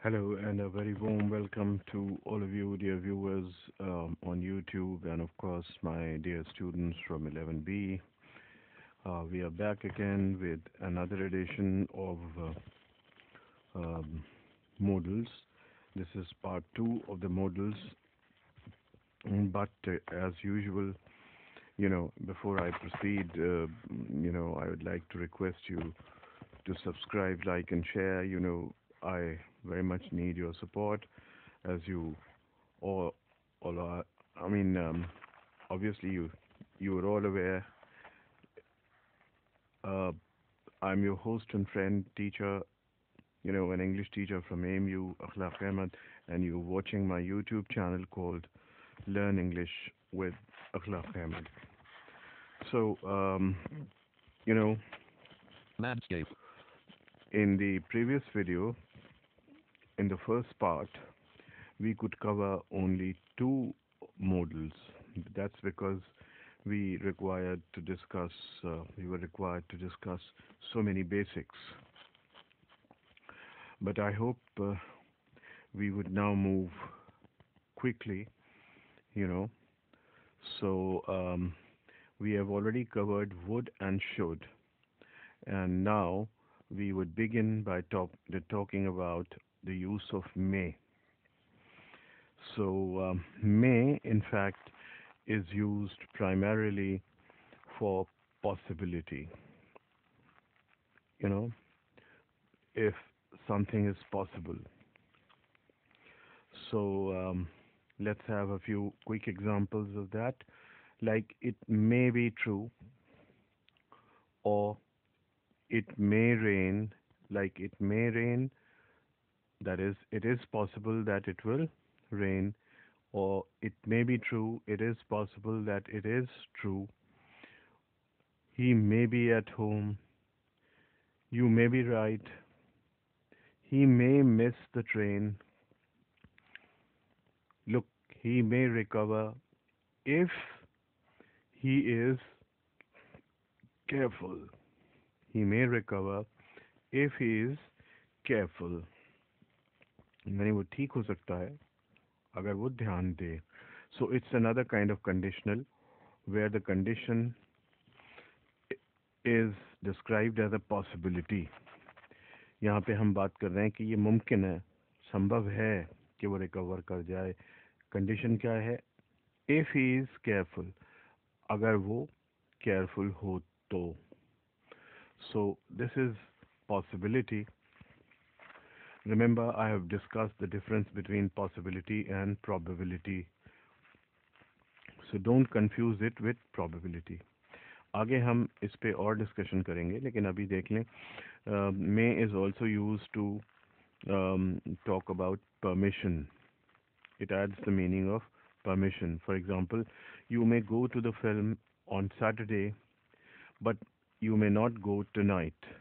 Hello and a very warm welcome to all of you, dear viewers, on YouTube, and of course, my dear students from 11B. We are back again with another edition of um, modals. This is part two of the modals, but as usual, before I proceed, I would like to request you to subscribe, like, and share. I very much need your support as you all, all are. I mean, obviously, you are all aware. Uh, I'm your host and friend, teacher, an English teacher from AMU, Akhlaq Ahmed, and you're watching my YouTube channel called Learn English with Akhlaq Ahmed. So, you know, Landscape. in the previous video, in the first part, we could cover only two models. That's because we were required to discuss so many basics. But I hope we would now move quickly, you know. So we have already covered would and should, and now we would begin by talking about the use of may. So may, in fact, is used primarily for possibility. You know, if something is possible. So let's have a few quick examples of that. Like it may be true, or it may rain. Like it may rain, that is, it is possible that it will rain, or it may be true, it is possible that it is true. He may be at home. You may be right. He may miss the train. Look, he may recover if he is careful. He may recover if he is careful. यानी वो ठीक हो सकता है अगर वो ध्यान दे. So it's another kind of conditional where the condition is described as a possibility. यहाँ पे हम बात कर रहे हैं कि ये मुमकिन है, संभव है कि वो रिकवर कर जाए. कंडीशन क्या है? इफ ही इज केयरफुल, अगर वो केयरफुल हो तो. So this is possibility. Remember, I have discussed the difference between possibility and probability. So don't confuse it with probability. आगे हम इस पे और डिस्कशन करेंगे, लेकिन अभी देख लें. May is also use to talk about permission. It adds the meaning of permission. For example, you may go to the film on Saturday, but you may not go tonight.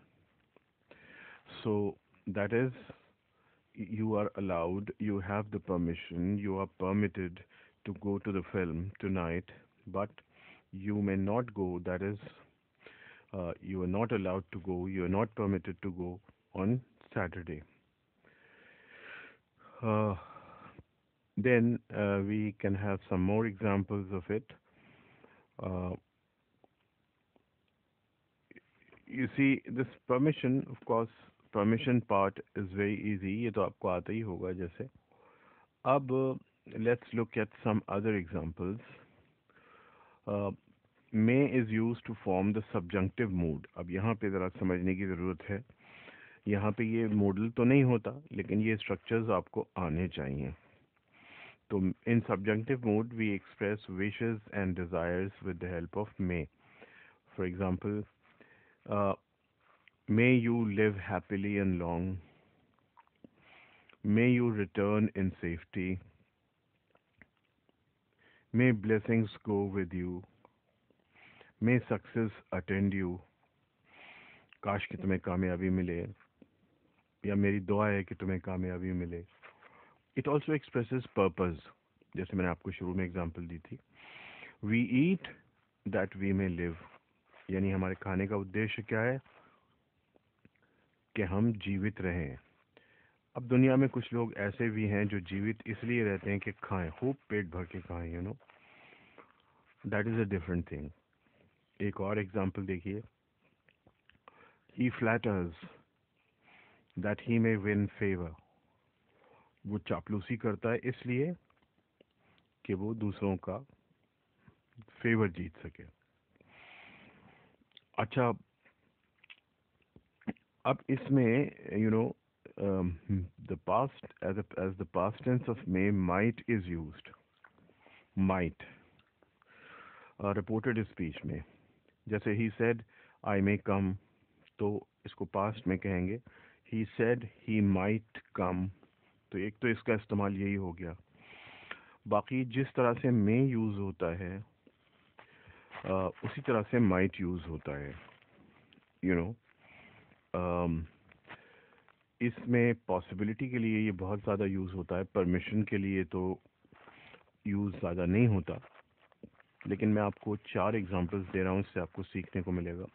So that is, you are allowed, you have the permission, you are permitted to go to the film tonight, but you may not go. That is, you are not allowed to go, you are not permitted to go on Saturday. Uh, then we can have some more examples of it. Uh, you see, this permission, of course, permission part is very easy. ये तो आपको आता ही होगा जैसे. अब let's look at some other examples. Uh, may is used to form the subjunctive mood. अब यहाँ पे ज़रा समझने की ज़रूरत है. यहाँ पे ये मॉडल तो नहीं होता, लेकिन ये स्ट्रक्चर्स आपको आने चाहिए. तो in subjunctive mood we express wishes and desires with the help of may. For example, uh, may you live happily and long. May you return in safety. May blessings go with you. May success attend you. काश कि तुम्हें कामयाबी मिले, या मेरी दुआ है कि तुम्हें कामयाबी मिले. It also expresses purpose. जैसे मैंने आपको शुरू में एग्जांपल दी थी. We eat that we may live, यानी हमारे खाने का उद्देश्य क्या है? कि हम जीवित रहें. अब दुनिया में कुछ लोग ऐसे भी हैं जो जीवित इसलिए रहते हैं कि खाएं, खूब पेट भर के खाएं, that is a different thing. एक और एग्जांपल देखिए, he flatters that he may win favour. वो चापलूसी करता है इसलिए कि वो दूसरों का फेवर जीत सके। अच्छा, अब इसमें the past as the past tense of may might is used. Might reported speech में, जैसे ही सेड आई मे कम, तो इसको पास्ट में कहेंगे he said he might come. तो एक तो इसका इस्तेमाल यही हो गया। बाकी जिस तरह से मे यूज होता है उसी तरह से माइट यूज होता है। यू नो इसमें पॉसिबिलिटी के लिए ये बहुत ज़्यादा यूज़ होता है, परमिशन के लिए तो यूज़ ज़्यादा नहीं होता। लेकिन मैं आपको 4 एग्जांपल्स दे रहा हूँ, इससे आपको सीखने को मिलेगा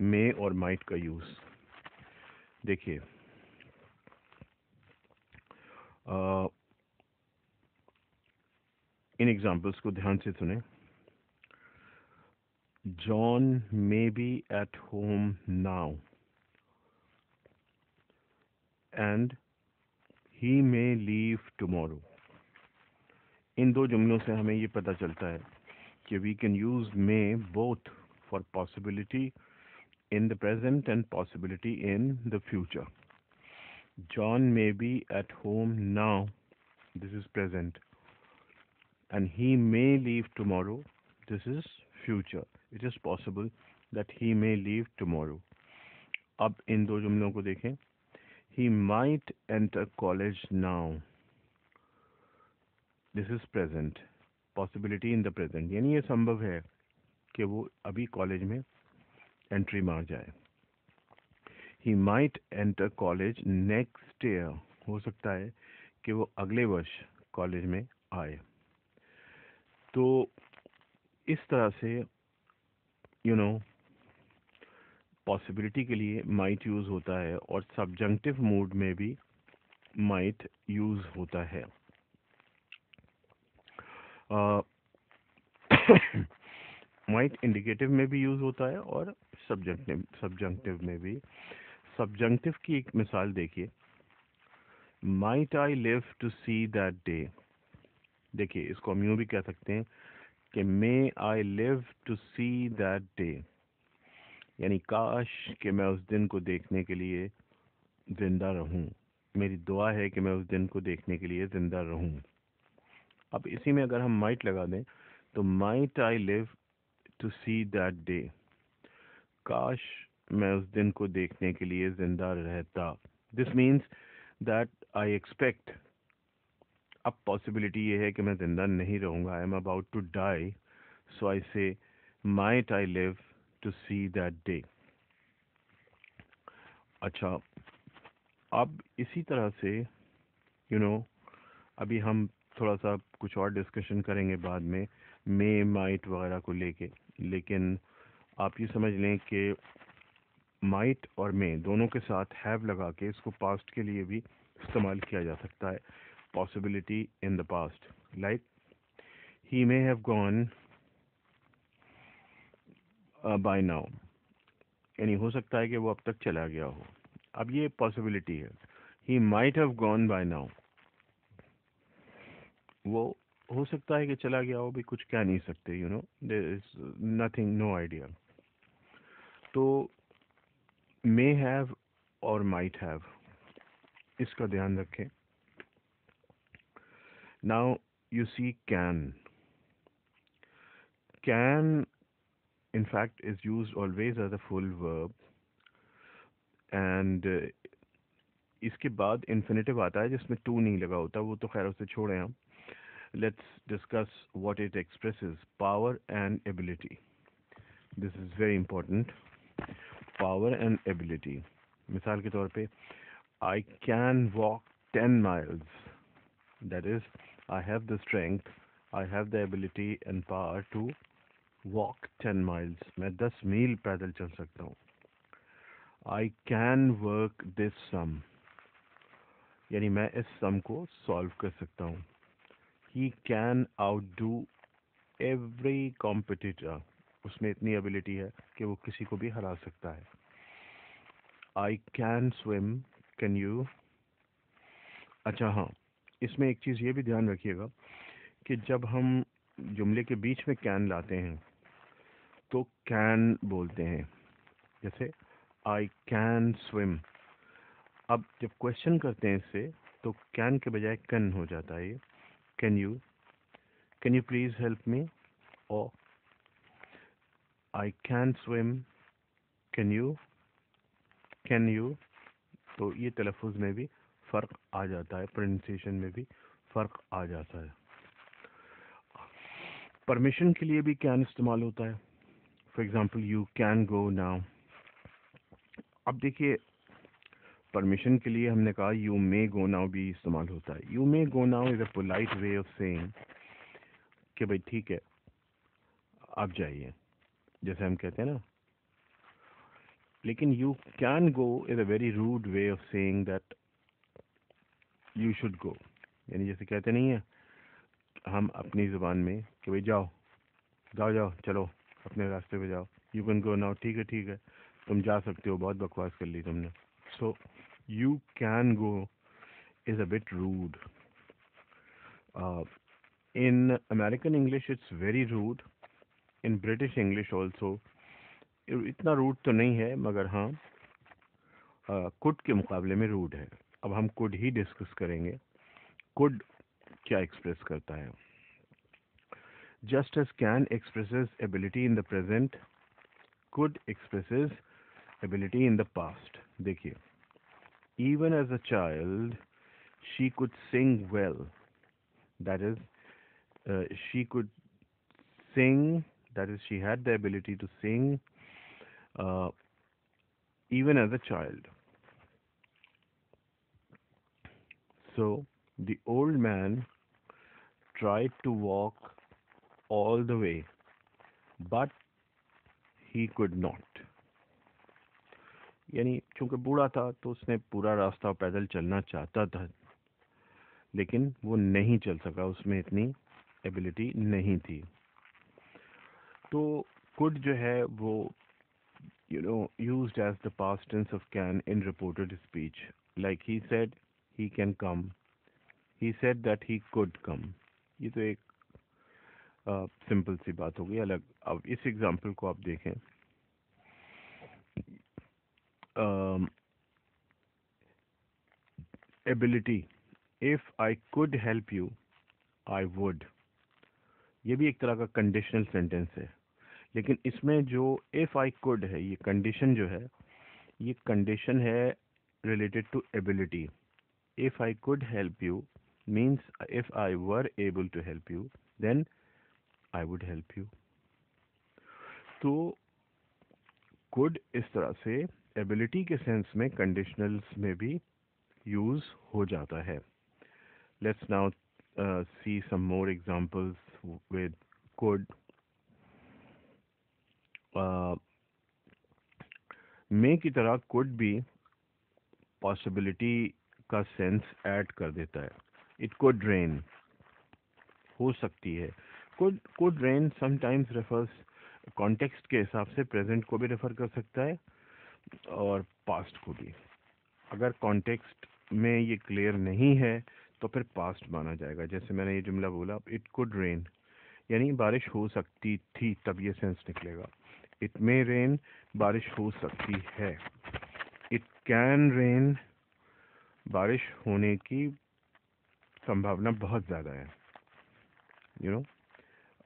मे और माइट का यूज़। देखिए, इन एग्जांपल्स को ध्यान से सुने। John may be at home now and he may leave tomorrow. इन दो जुमलों से हमें ये पता चलता है कि we can use may both for possibility in the present and possibility in the future. John may be at home now, this is present, and he may leave tomorrow, this is future. It is possible that he may leave tomorrow. अब इन दो जुमलों को देखें। He might enter college now, this is present, possibility in the present, यानी ये संभव है कि वो अभी कॉलेज में एंट्री मार जाए। He might enter college next year, हो सकता है कि वो अगले वर्ष कॉलेज में आए। तो इस तरह से पॉसिबिलिटी के लिए माइट यूज होता है और सब्जंक्टिव मूड में भी माइट यूज होता है। माइट इंडिकेटिव में भी यूज होता है और सब्जंक्टिव में भी। सब्जंक्टिव की एक मिसाल देखिए, might I live to see that day. देखिए, इसको हम यूं भी कह सकते हैं कि may I live to see that day, यानी काश कि मैं उस दिन को देखने के लिए जिंदा रहूं। मेरी दुआ है कि मैं उस दिन को देखने के लिए जिंदा रहूं। अब इसी में अगर हम माइट लगा दें तो might I live to see that day, काश मैं उस दिन को देखने के लिए जिंदा रहता। This means that I expect. अब पॉसिबिलिटी ये है कि मैं जिंदा नहीं रहूंगा, I am about to die, so I say might I live to see that day. अच्छा, अब इसी तरह से अभी हम थोड़ा सा कुछ और डिस्कशन करेंगे बाद में मे माइट वगैरह को लेके, लेकिन आप ये समझ लें कि माइट और मे दोनों के साथ हैव लगा के इसको पास्ट के लिए भी इस्तेमाल किया जा सकता है। Possibility in the past, like he may have gone by now, यानी हो सकता है कि वो अब तक चला गया हो। अब ये पॉसिबिलिटी है। He might have gone by now, वो हो सकता है कि चला गया हो, भी कुछ कह नहीं सकते, there is nothing, no idea. तो मे हैव और माइट हैव, इसका ध्यान रखें। Now you see can in fact is used always as a full verb, and इसके बाद infinitive आता है जिसमें to नहीं लगा होता, वो तो खैर उसे छोड़ें हम। Let's discuss what it expresses, power and ability. This is very important, power and ability. मिसाल के तौर पे I can walk 10 miles, that is I have the strength, I have the ability and power to walk 10 miles, मैं 10 मील पैदल चल सकता हूँ। I can work this sum, यानी मैं इस सम को सॉल्व कर सकता हूँ. He can out do every competitor. उसमें इतनी एबिलिटी है कि वो किसी को भी हरा सकता है. आई कैन स्विम. Can you. अच्छा हाँ, इसमें एक चीज़ ये भी ध्यान रखिएगा कि जब हम जुमले के बीच में कैन लाते हैं तो कैन बोलते हैं. जैसे आई कैन स्विम. अब जब क्वेश्चन करते हैं इससे तो कैन के बजाय कैन हो जाता है. Can you. Can you please help me. और I can swim. Can you. Can you. तो ये तलफ़ुज़ में भी फ़र्क आ जाता है, प्रोनाउंसिएशन में भी फ़र्क आ जाता है. परमिशन के लिए भी कैन इस्तेमाल होता है. For example you can go now. अब देखिए, परमिशन के लिए हमने कहा यू मे गो नाउ भी इस्तेमाल होता है. You may go now is a polite way of saying कि भाई ठीक है आप जाइए, जैसे हम कहते हैं ना. लेकिन you can go is a very rude way of saying that you should go. यानी जैसे कहते नहीं है हम अपनी ज़ुबान में कि भाई जाओ जाओ जाओ चलो अपने रास्ते पे जाओ. You can go now. ठीक है तुम जा सकते हो, बहुत बकवास कर ली तुमने. So you can go is a bit rude. In American English it's very rude. In British English also इतना रूड तो नहीं है, मगर हाँ कुड के मुकाबले में रूड है. अब हम कुड ही डिस्कस करेंगे. कुड क्या एक्सप्रेस करता है. Just as can expresses ability in the present, could expresses ability in the past. देखिए, even as a child she could sing well. That is, she could sing. That is, she had the ability to sing uh, even as a child. So the old man tried to walk all the way, but he could not. यानी चूंकि बूढ़ा था तो उसने पूरा रास्ता पैदल चलना चाहता था, लेकिन वो नहीं चल सका, उसमें इतनी एबिलिटी नहीं थी. तो could जो है वो used as the past tense of can in reported speech. Like he said he can come. He said that he could come. ये तो एक सिंपल सी बात हो गई अलग. अब इस एग्जांपल को आप देखें. Ability. If I could help you I would. ये भी एक तरह का कंडीशनल सेंटेंस है, लेकिन इसमें जो इफ आई कुड है, ये कंडीशन जो है, ये कंडीशन है related to ability. if I could help you means if I were able to help you, then I would help you. तो could इस तरह से ability के सेंस में conditionals में भी यूज हो जाता है. Let's now see some more examples with could. may की तरह could भी possibility का सेंस ऐड कर देता है. It could rain. हो सकती है. could rain sometimes refers context के हिसाब से प्रेजेंट को भी रेफर कर सकता है और पास्ट को भी. अगर कॉन्टेक्स्ट में ये क्लियर नहीं है तो फिर पास्ट माना जाएगा. जैसे मैंने ये जुमला बोला, इट कुड रेन, यानी बारिश हो सकती थी, तब ये सेंस निकलेगा. इट मे रेन, बारिश हो सकती है. इट कैन रेन, बारिश होने की संभावना बहुत ज़्यादा है.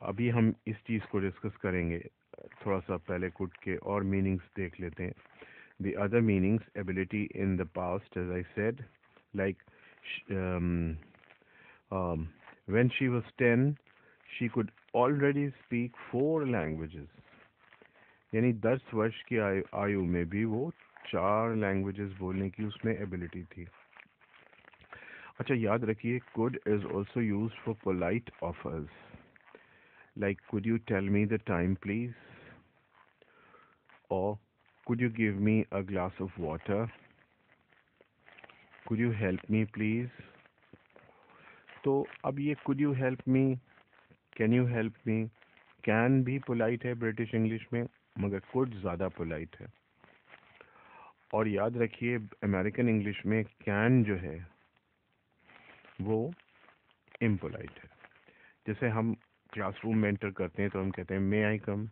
अभी हम इस चीज़ को डिस्कस करेंगे. थोड़ा सा पहले कुड के और मीनिंग्स देख लेते हैं. The other meanings, ability in the past, as I said, like when she was 10, she could already speak 4 languages. यानी 10 वर्ष की आयु में भी वो 4 लैंग्वेजेस बोलने की उसमें एबिलिटी थी. अच्छा, याद रखिए, could is also used for polite offers. Like, could you tell me the time, please? Or could you give me a glass of water? Could you help me please. तो अब ये could you help me, can you help me, can भी polite है British English में, मगर could ज़्यादा polite है। और याद रखिए अमेरिकन इंग्लिश में कैन जो है वो इम्पोलाइट है। जैसे हम क्लासरूम में एंटर करते हैं तो हम कहते हैं मे आई कम,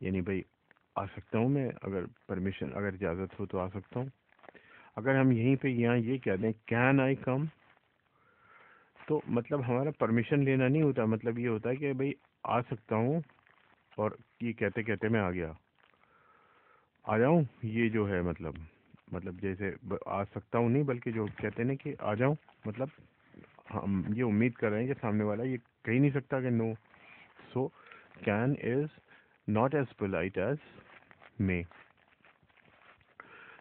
यानी भाई आ सकता हूँ मैं, अगर परमिशन, अगर इजाज़त हो तो आ सकता हूँ। अगर हम यहीं पे यहाँ ये कह दें कैन आई कम, तो मतलब हमारा परमिशन लेना नहीं होता, मतलब ये होता है कि भाई आ सकता हूँ, और ये कहते कहते मैं आ गया, आ जाऊँ, ये जो है मतलब जैसे आ सकता हूँ नहीं, बल्कि जो कहते हैं ना कि आ जाऊँ, मतलब हम ये उम्मीद कर रहे हैं कि सामने वाला ये कह ही नहीं सकता कि no. So can is not as polite as may.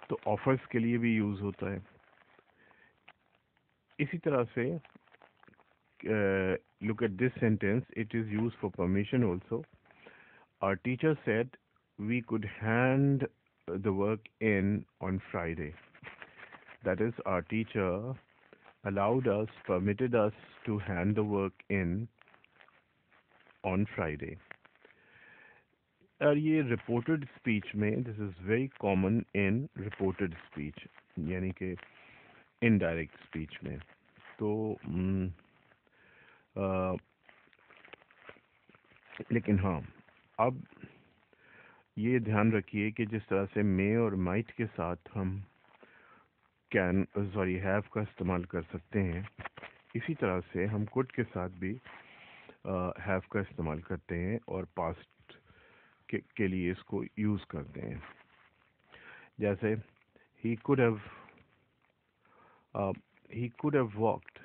तो ऑफर्स के लिए भी यूज़ होता है। इसी तरह से look at this sentence, it is used for permission also. Our teacher said we could hand the work in on Friday. That is, our teacher allowed us, permitted us to hand the work in on Friday. और ये reported speech में this is very common in reported speech, यानी कि indirect speech में। तो लेकिन हाँ, अब ये ध्यान रखिए कि जिस तरह से मे और माइट के साथ हम कैन सॉरी हैव का इस्तेमाल कर सकते हैं, इसी तरह से हम कुड के साथ भी हैव का इस्तेमाल करते हैं और पास्ट के लिए इसको यूज़ करते हैं। जैसे he could have walked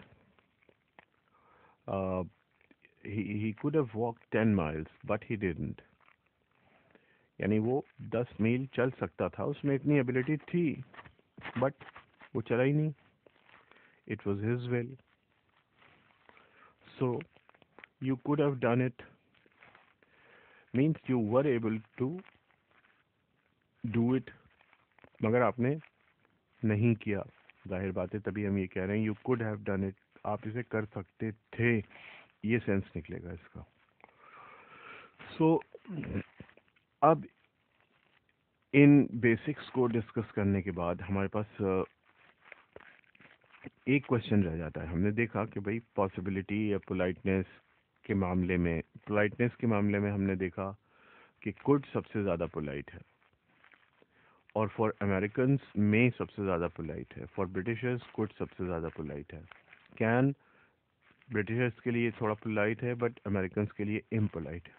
uh, he could have walked 10 miles but he didn't, यानी वो 10 मील चल सकता था, उसमें इतनी एबिलिटी थी, बट वो चला ही नहीं। It was his will. So you could have done it means you were able to do it, मगर आपने नहीं किया। जाहिर बात है, तभी हम ये कह रहे हैं you could have done it, आप इसे कर सकते थे, ये सेंस निकलेगा इसका। सो अब इन बेसिक्स को डिस्कस करने के बाद हमारे पास एक क्वेश्चन रह जाता है। हमने देखा कि भाई पॉसिबिलिटी या पोलाइटनेस के मामले में, हमने देखा कि कुड सबसे ज़्यादा पोलाइट है, और फॉर अमेरिकन्स में सबसे ज़्यादा पोलाइट है, फॉर ब्रिटिशर्स कुड सबसे ज़्यादा पोलाइट है। कैन ब्रिटिशर्स के लिए थोड़ा पोलाइट है, बट अमेरिकन्स के लिए इम्पोलाइट है।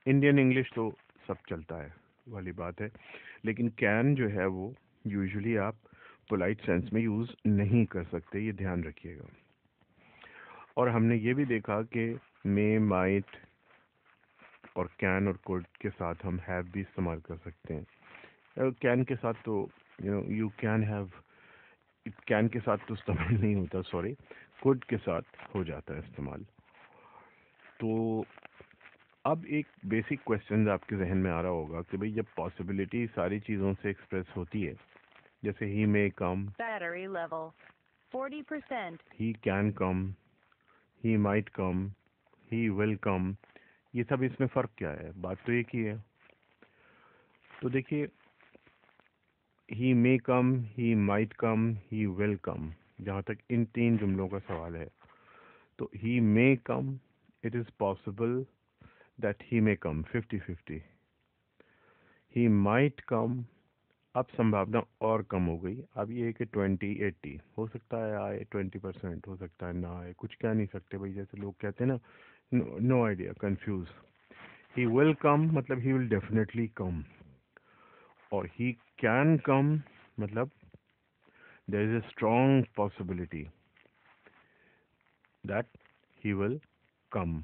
इंडियन इंग्लिश तो सब चलता है वाली बात है, लेकिन कैन जो है वो यूजुअली आप पोलाइट सेंस में यूज़ नहीं कर सकते, ये ध्यान रखिएगा। और हमने ये भी देखा कि मे, माइट और कैन और कुड के साथ हम हैव भी इस्तेमाल कर सकते हैं। कैन के साथ तो यू कैन हैव, कैन के साथ तो इस्तेमाल नहीं होता, सॉरी, कुड के साथ हो जाता है इस्तेमाल। तो अब एक बेसिक क्वेश्चन आपके जहन में आ रहा होगा कि भाई जब पॉसिबिलिटी सारी चीज़ों से एक्सप्रेस होती है, जैसे ही may come, Battery level 40%. He can come, he might come, he will कम, ये सब इसमें फ़र्क क्या है? बात तो एक ही है। तो देखिए, ही may come, he might come, he will कम, जहाँ तक इन तीन जुमलों का सवाल है, तो he may come, it is possible that he may come 50-50. He might come, अब संभावना और कम हो गई, अब ये है कि 20-80 हो सकता है आए, 20% हो सकता है ना आए, कुछ कह नहीं सकते भाई, जैसे लोग कहते हैं ना, no idea, confuse. He will come मतलब ही विल डेफिनेटली कम, और ही कैन कम मतलब there is a strong possibility that he will come.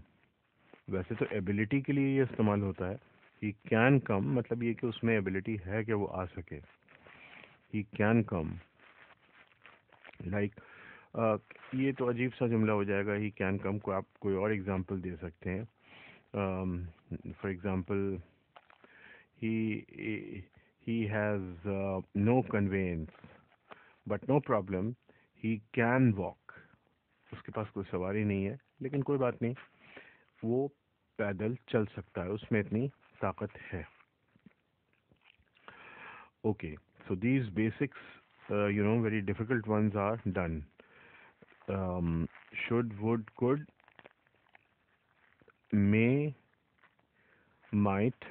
वैसे तो एबिलिटी के लिए ये इस्तेमाल होता है। ही कैन कम मतलब ये कि उसमें एबिलिटी है कि वो आ सके। ही कैन कम, लाइक ये तो अजीब सा जुमला हो जाएगा, ही कैन कम को आप कोई और एग्जांपल दे सकते हैं। For example, he has no conveyance, but no problem, he can walk. उसके पास कोई सवारी नहीं है, लेकिन कोई बात नहीं, वो पैदल चल सकता है, उसमें इतनी ताकत है। Okay, so these basics, very difficult ones are done. Should, would, could, may, might,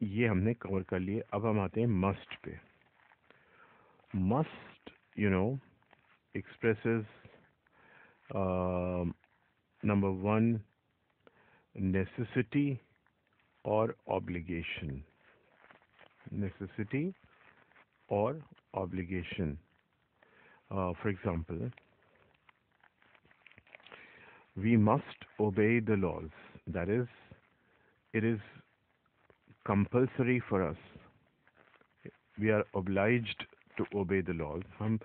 ये हमने कवर कर लिए। अब हम आते हैं must pay. Must expresses number one, necessity or obligation. Necessity or obligation. For example, we must obey the laws. That is, it is compulsory for us. We are obliged to obey the laws. हम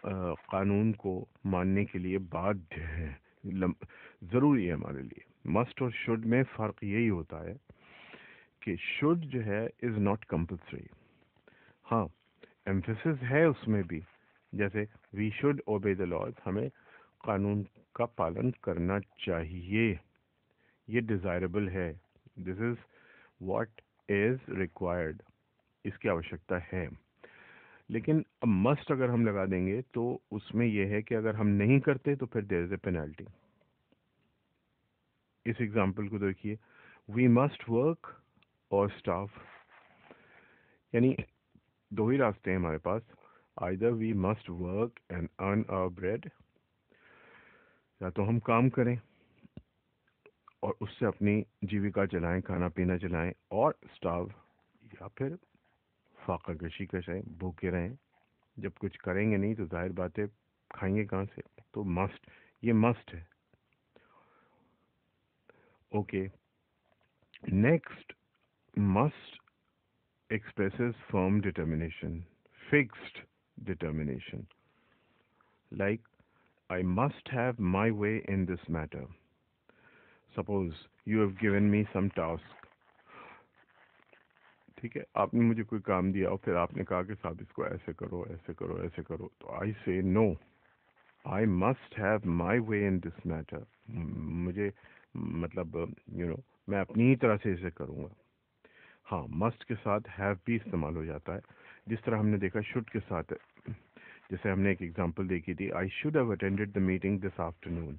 कानून को मानने के लिए बाध्य हैं, ज़रूरी है हमारे लिए। मस्ट और शुड में फ़र्क यही होता है कि शुड जो है इज़ नॉट कंपल्सरी। हाँ, एम्फेसिस है उसमें भी, जैसे we should obey the laws, हमें कानून का पालन करना चाहिए, ये डिज़ायरेबल है, this is what is required, इसकी आवश्यकता है। लेकिन अब मस्ट अगर हम लगा देंगे तो उसमें यह है कि अगर हम नहीं करते तो फिर देयर इज ए पेनल्टी। इस एग्जांपल को देखिए, we must work or starve, यानी दो ही रास्ते हैं हमारे पास, either we must work and earn our bread, या तो हम काम करें और उससे अपनी जीविका चलाएं, खाना पीना चलाएं, और स्टाव, या फिर फाका कशी करें, भूखे रहें। जब कुछ करेंगे नहीं तो जाहिर बात है खाएंगे कहाँ से, तो मस्ट, ये मस्ट है। Okay, next, must expresses firm determination, fixed determination, like I must have my way in this matter. Suppose you have given me some task, ठीक है, आपने मुझे कोई काम दिया और फिर आपने कहा कि साहब इसको ऐसे करो, ऐसे करो, ऐसे करो, तो I say no, I must have my way in this matter. मुझे मतलब मैं अपनी ही तरह से इसे करूँगा। हाँ, मस्ट के साथ हैव भी इस्तेमाल हो जाता है, जिस तरह हमने देखा शुड के साथ। जैसे हमने एक एग्जांपल देखी थी, आई should have attended the meeting this afternoon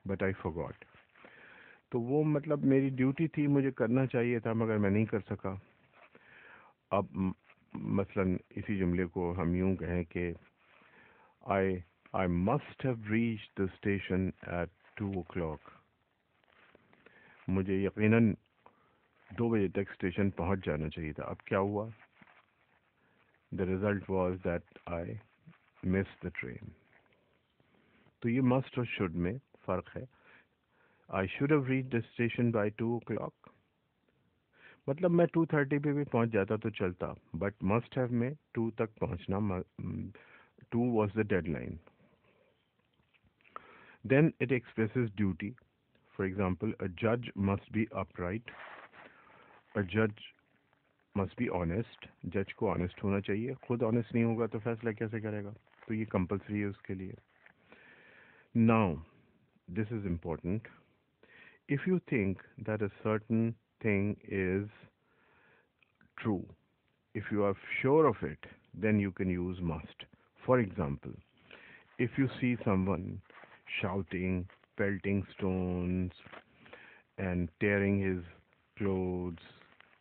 but I forgot. तो वो मतलब मेरी ड्यूटी थी, मुझे करना चाहिए था, मगर मैं नहीं कर सका। अब मसलन इसी जुमले को हम यूं कहें कि आई must have reached the station at 2 o'clock। मुझे यकीनन 2 बजे तक स्टेशन पहुंच जाना चाहिए था। अब क्या हुआ? The result was that I miss the train. तो ये मस्ट और शुड में फ़र्क है। I should have reached the station by 2 o'clock, मतलब मैं 2:30 पे भी पहुंच जाता तो चलता, बट मस्ट हैव में 2 तक पहुंचना, 2 was the deadline. Then it expresses duty. For example, a judge must be upright. A judge must be honest. जज को ऑनेस्ट होना चाहिए, खुद ऑनेस्ट नहीं होगा तो फैसला कैसे करेगा, तो ये कंपल्सरी है उसके लिए। Now, this is important. If you think that a certain thing is true, if you are sure of it, then you can use must. For example, if you see someone shouting, pelting stones, and tearing his clothes,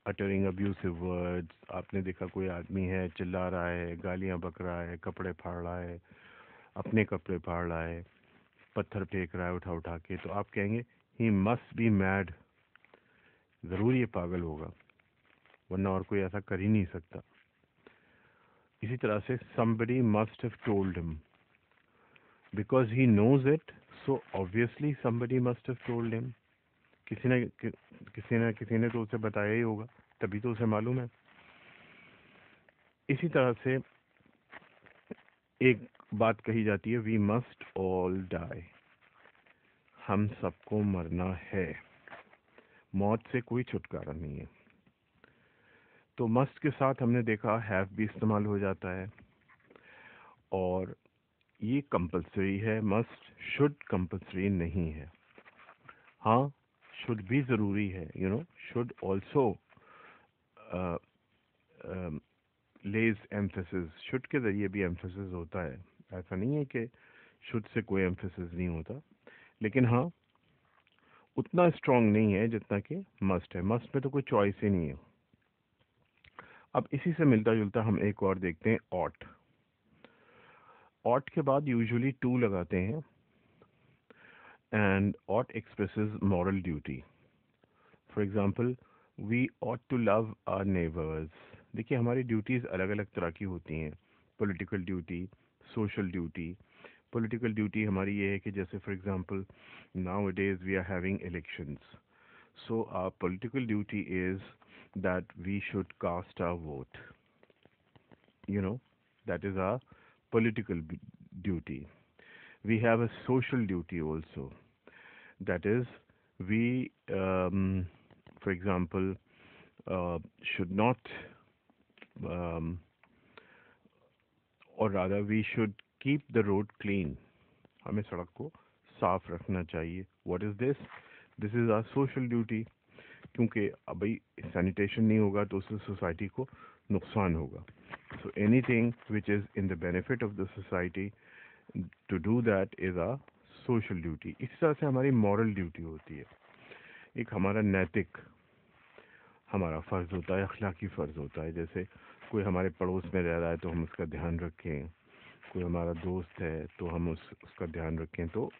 uttering abusive words, आपने देखा कोई आदमी है चिल्ला रहा है, गालियां बक रहा है, कपड़े फाड़ रहा है, अपने कपड़े फाड़ रहा है, पत्थर फेंक रहा है उठा उठा के, तो आप कहेंगे he must be mad, ज़रूर ये पागल होगा, वरना और कोई ऐसा कर ही नहीं सकता। इसी तरह से somebody must have told him, because he knows it, so obviously somebody must have told him. किसी ने तो उसे बताया ही होगा, तभी तो उसे मालूम है। इसी तरह से एक बात कही जाती है, वी मस्ट ऑल डाई, हम सबको मरना है, मौत से कोई छुटकारा नहीं है। तो मस्ट के साथ हमने देखा हैव भी इस्तेमाल हो जाता है, और ये कंपलसरी है, मस्ट शुड कंपलसरी नहीं है। हाँ, शुड भी ज़रूरी है, should also lays emphasis, should के ज़रिए भी एम्फेसिस होता है। ऐसा नहीं है कि शुड से कोई एम्फेसिस नहीं होता, लेकिन हाँ उतना स्ट्रांग नहीं है जितना कि मस्ट है। मस्ट में तो कोई चॉइस ही नहीं है। अब इसी से मिलता जुलता हम एक और देखते हैं, ऑट। ऑट के बाद यूजुअली टू लगाते हैं, and ought expresses moral duty. For example, we ought to love our neighbours. देखिए, हमारी ड्यूटीज़ अलग अलग तरह की होती हैं। Political duty, social duty. Political duty हमारी ये है कि जैसे for example nowadays we are having elections, so our political duty is that we should cast our vote. That is our political duty. We have a social duty also. That is, we, for example, should not, um, or rather, we should keep the road clean. हमें सड़क को साफ रखना चाहिए. What is this? This is our social duty. क्योंकि अब भाई sanitation नहीं होगा तो उससे सोसाइटी को नुकसान होगा. So anything which is in the benefit of the society, to do that is a social duty. इस तरह से हमारी moral duty होती है. एक हमारा नैतिक हमारा फ़र्ज़ होता है, अखलाकी फ़र्ज़ होता है. जैसे कोई हमारे पड़ोस में रह रहा है तो हम उसका ध्यान रखें, कोई हमारा दोस्त है तो हम उसका ध्यान रखें. तो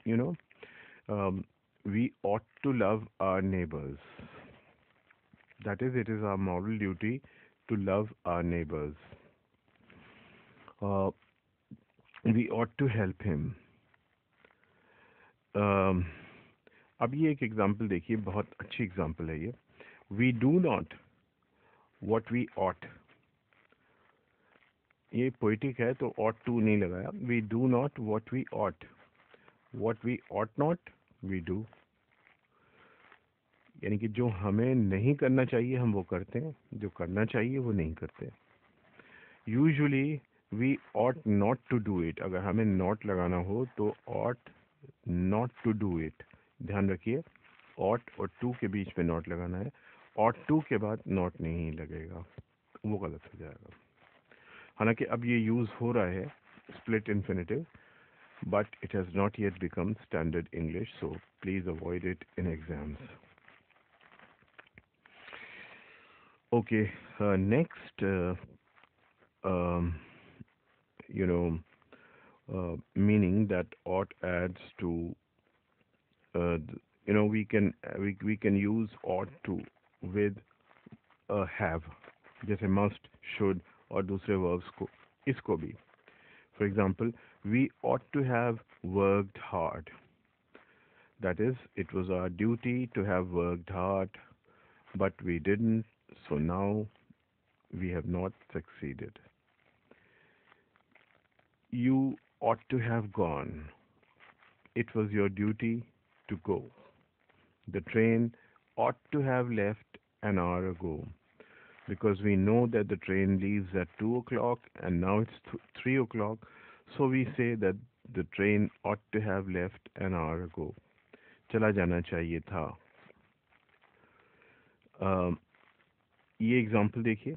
we ought to love our neighbors. That is, it is our moral duty to love our neighbors. We ought to help him. अब ये एक एग्जाम्पल देखिए, बहुत अच्छी एग्जाम्पल है ये. We do not what we ought. ये पोइटिक है तो ought to नहीं लगाया. We do not what we ought. What we ought not, we do. यानी कि जो हमें नहीं करना चाहिए हम वो करते हैं, जो करना चाहिए वो नहीं करते. Usually we ought not to do it. अगर हमें not लगाना हो तो ought not to do it. ध्यान रखिए, ought और to के बीच में not लगाना है. ought to के बाद not नहीं लगेगा, वो गलत हो जाएगा. हालांकि अब ये यूज़ हो रहा है split infinitive, but it has not yet become standard English, so please avoid it in exams. Okay, next, meaning that ought adds to, we can use ought to with have, जैसे must, should और दूसरे verbs को, इसको भी. For example, we ought to have worked hard. That is, it was our duty to have worked hard, but we didn't, so now we have not succeeded. You ought to have gone. It was your duty to go. The train ought to have left an hour ago, because we know that the train leaves at 2 o'clock and now it's 3 o'clock, so we say that the train ought to have left an hour ago. चला जाना चाहिए था. ये example देखिए.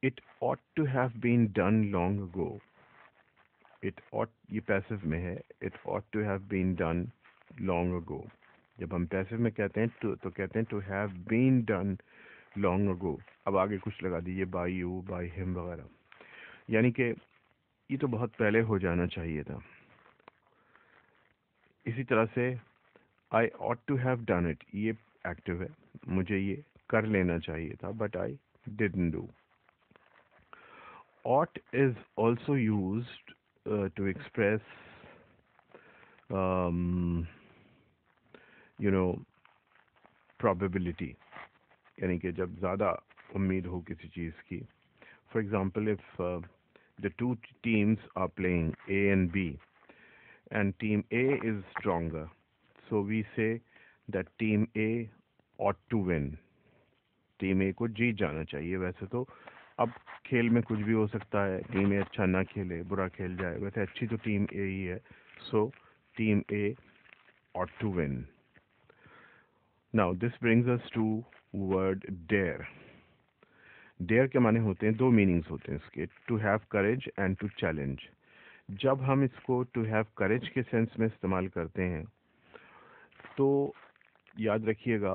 It ought to have been done long ago. It ought, ये passive में है. It ought to have been done long ago. जब हम पैसिव में कहते हैं तो कहते हैं to have been done long ago. अब आगे कुछ लगा दीजिए, by you, by him वगैरह. यानी कि ये तो बहुत पहले हो जाना चाहिए था. इसी तरह से I ought to have done it. ये एक्टिव है, मुझे ये कर लेना चाहिए था, but I didn't do. Ought is also used to express, probability. यानी कि जब ज़्यादा उम्मीद हो किसी चीज़ की. For example, if the two teams are playing, A and B, and team A is stronger, so we say that team A ought to win. Team A को जीत जाना चाहिए. वैसे तो अब खेल में कुछ भी हो सकता है, टीम ए अच्छा ना खेले, बुरा खेल जाए, वैसे अच्छी तो टीम ए ही है, so team A ought to win. Now this brings us to word dare. Dare के माने होते हैं, दो मीनिंग्स होते हैं इसके, to have courage and to challenge. जब हम इसको to have courage के सेंस में इस्तेमाल करते हैं तो याद रखिएगा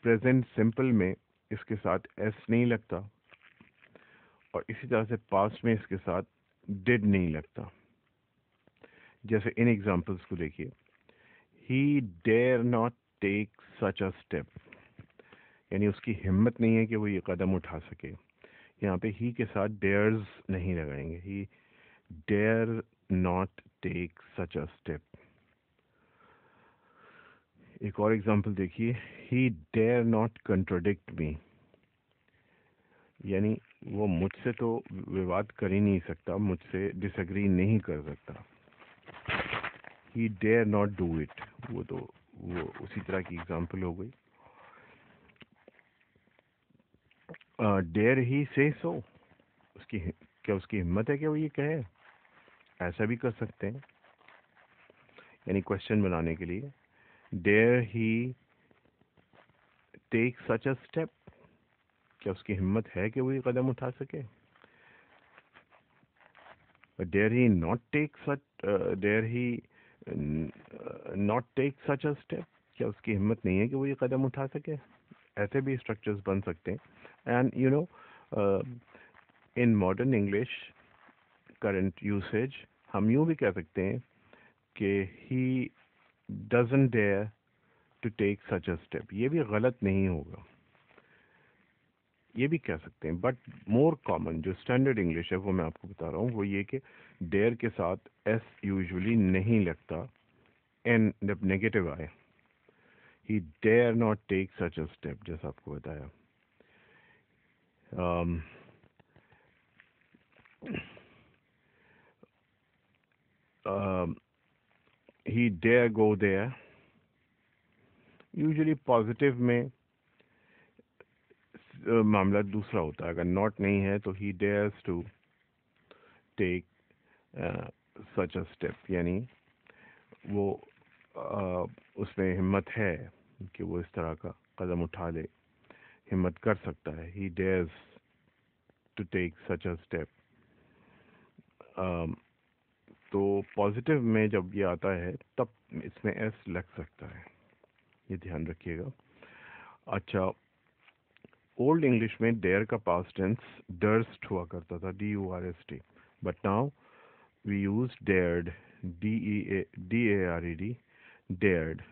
प्रेजेंट सिंपल में इसके साथ एस नहीं लगता और इसी तरह से पास्ट में इसके साथ डिड नहीं लगता। जैसे इन एग्जांपल्स को देखिए, he dare not take such a step, यानी उसकी हिम्मत नहीं है कि वो ये कदम उठा सके। यहाँ पे ही के साथ डेयर्स नहीं लगाएंगे, he dare not take such a step. एक और एग्जांपल देखिए, ही डेयर नॉट कंट्रोडिक्ट मी, यानी वो मुझसे तो विवाद कर ही नहीं सकता, मुझसे डिसएग्री नहीं कर सकता। He dare not do it, वो उसी तरह की एग्जांपल हो गई। डेयर ही से सो, क्या उसकी हिम्मत है कि वो ये कहे? ऐसा भी कर सकते हैं, यानी क्वेश्चन बनाने के लिए। Dare he take such a step, क्या उसकी हिम्मत है कि वो ये कदम उठा सके? Dare he not take such, dare he not take such a step, क्या उसकी हिम्मत नहीं है कि वो ये कदम उठा सके? ऐसे भी स्ट्रक्चर्स बन सकते हैं। And you know, in modern English current usage हम यूँ भी कह सकते हैं कि he doesn't dare to take such a step, ये भी गलत नहीं होगा, ये भी कह सकते हैं। बट मोर कॉमन जो स्टैंडर्ड इंग्लिश है वो मैं आपको बता रहा हूँ, वो ये कि डेयर के साथ एस यूजुअली नहीं लगता, एन जब नेगेटिव आए। He dare not take such a step, जैसा आपको बताया। He dare go there, usually positive में मामला दूसरा होता है। अगर नॉट नहीं है तो he dares to take such a step, यानी वो उसमें हिम्मत है कि वो इस तरह का कदम उठा ले, हिम्मत कर सकता है। He dares to take such a step. तो पॉजिटिव में जब ये आता है तब इसमें एस लग सकता है, ये ध्यान रखिएगा। अच्छा, ओल्ड इंग्लिश में डेयर का पास्ट टेंस डर्स्ट हुआ करता था, DURST, but now we use dared, DEARED, dared.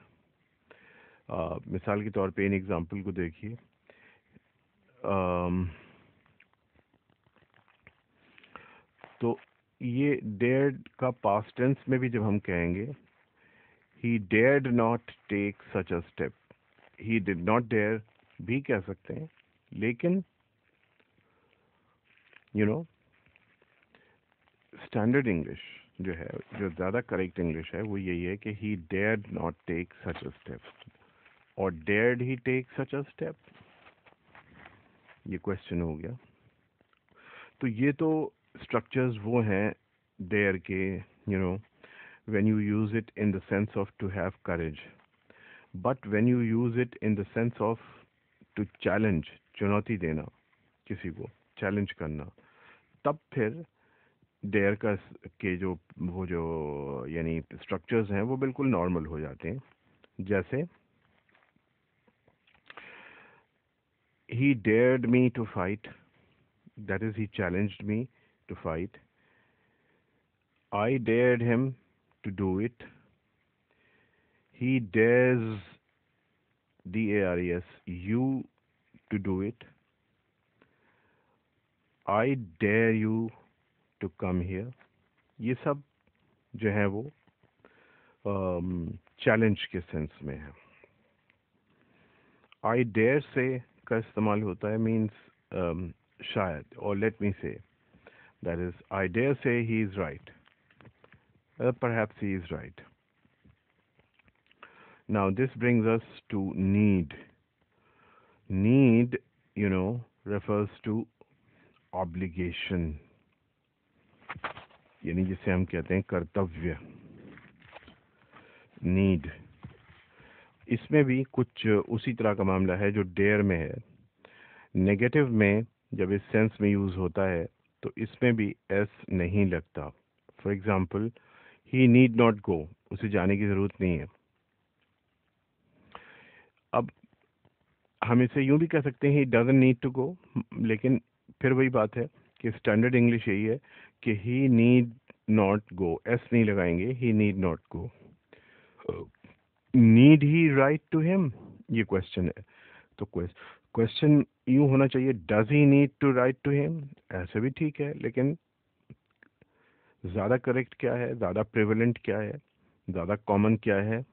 मिसाल के तौर पे इन एग्जाम्पल को देखिए, तो ये डेयर्ड का पास्ट टेंस में भी जब हम कहेंगे he dared not take such a step, he did not dare भी कह सकते हैं, लेकिन यू नो स्टैंडर्ड इंग्लिश जो है, जो ज़्यादा करेक्ट इंग्लिश है, वो यही है कि he dared not take such a step, और dared he take such a step, ये क्वेश्चन हो गया। तो ये तो स्ट्रक्चर्स वो हैं डेयर के, you know, when you use it in the sense of to have courage, but when you use it in the sense of to challenge, चुनौती देना, किसी को चैलेंज करना, तब फिर डेयर का के जो वो जो यानी स्ट्रक्चर्स हैं वो बिल्कुल नॉर्मल हो जाते हैं। जैसे he dared me to fight, that is he challenged me to fight. I dared him to do it. He dares, DARES, you to do it. I dare you to come here. ये सब जो है वो challenge के sense में है। I dare say का इस्तेमाल होता है मीन्स शायद, और let me say, that is I dare say he is right, perhaps he is right. Now this brings us to need. Need, you know, refers to obligation, यानी जिसे हम कहते हैं कर्तव्य, नीड। इसमें भी कुछ उसी तरह का मामला है जो डेयर में है। नेगेटिव में जब इस सेंस में यूज होता है तो इसमें भी एस नहीं लगता। For example, he need not गो, उसे जाने की जरूरत नहीं है। अब हम इसे यूं भी कह सकते हैं, he doesn't need to go, लेकिन फिर वही बात है कि स्टैंडर्ड इंग्लिश यही है कि he need not go, S नहीं लगाएंगे, he need not go. Need he write to him, ये क्वेश्चन है, तो क्वेश्चन यूं होना चाहिए, does he need to write to him, ऐसे भी ठीक है, लेकिन ज्यादा करेक्ट क्या है, ज्यादा प्रिवेलेंट क्या है, ज्यादा कॉमन क्या है,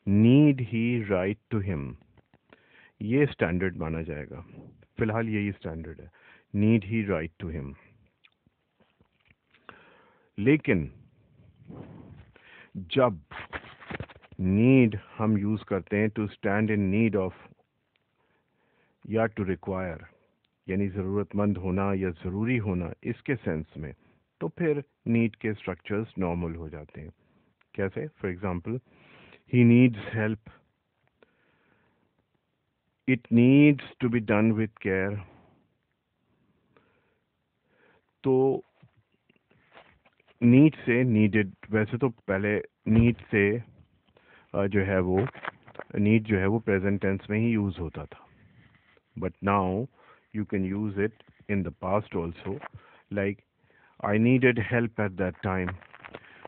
need he write to him, ये स्टैंडर्ड माना जाएगा। फिलहाल यही स्टैंडर्ड है, need he write to him. लेकिन जब नीड हम यूज करते हैं to stand in need of या टू रिक्वायर, यानी जरूरतमंद होना या जरूरी होना, इसके सेंस में, तो फिर नीड के स्ट्रक्चर्स नॉर्मल हो जाते हैं। कैसे? For example, he needs help, it needs to be done with care. तो नीड से नीडेड, वैसे तो पहले नीड से जो है वो नीड जो है वो प्रेजेंट टेंस में ही यूज होता था, but now you can use it in the past also, like I needed help at that time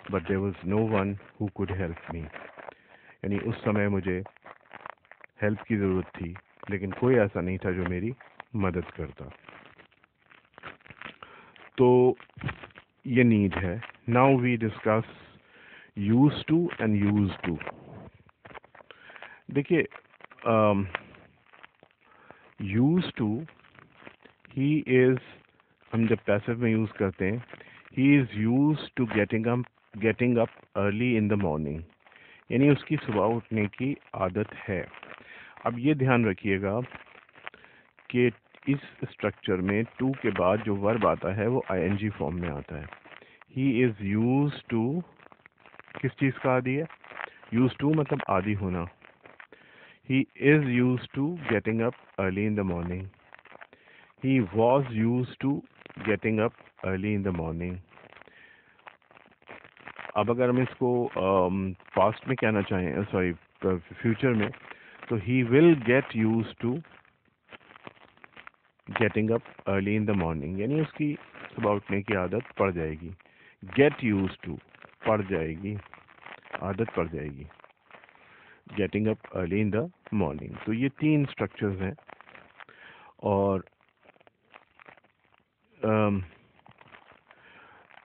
but there was no one who could help me, यानी उस समय मुझे हेल्प की जरूरत थी लेकिन कोई ऐसा नहीं था जो मेरी मदद करता। तो ये नीड है। Now we discuss use to and use to. देखिए, यूज टू, ही इज, हम जब पैसिव में यूज करते हैं, he is use to getting up early in the morning, यानी उसकी सुबह उठने की आदत है। अब ये ध्यान रखिएगा कि इस स्ट्रक्चर में टू के बाद जो वर्ब आता है वो आईएनजी फॉर्म में आता है। ही इज यूज टू, किस चीज का आदि है? यूज टू मतलब आदि होना। He is use to getting up early in the morning. He was used to getting up early in the morning. अब अगर हम इसको पास्ट में कहना चाहें, सॉरी फ्यूचर में, तो he will get used to getting up early in the morning, यानी उसकी सुबह उठने की आदत पड़ जाएगी। get used to पड़ जाएगी, आदत पड़ जाएगी। getting up early in the morning, तो ये तीन स्ट्रक्चर्स हैं। और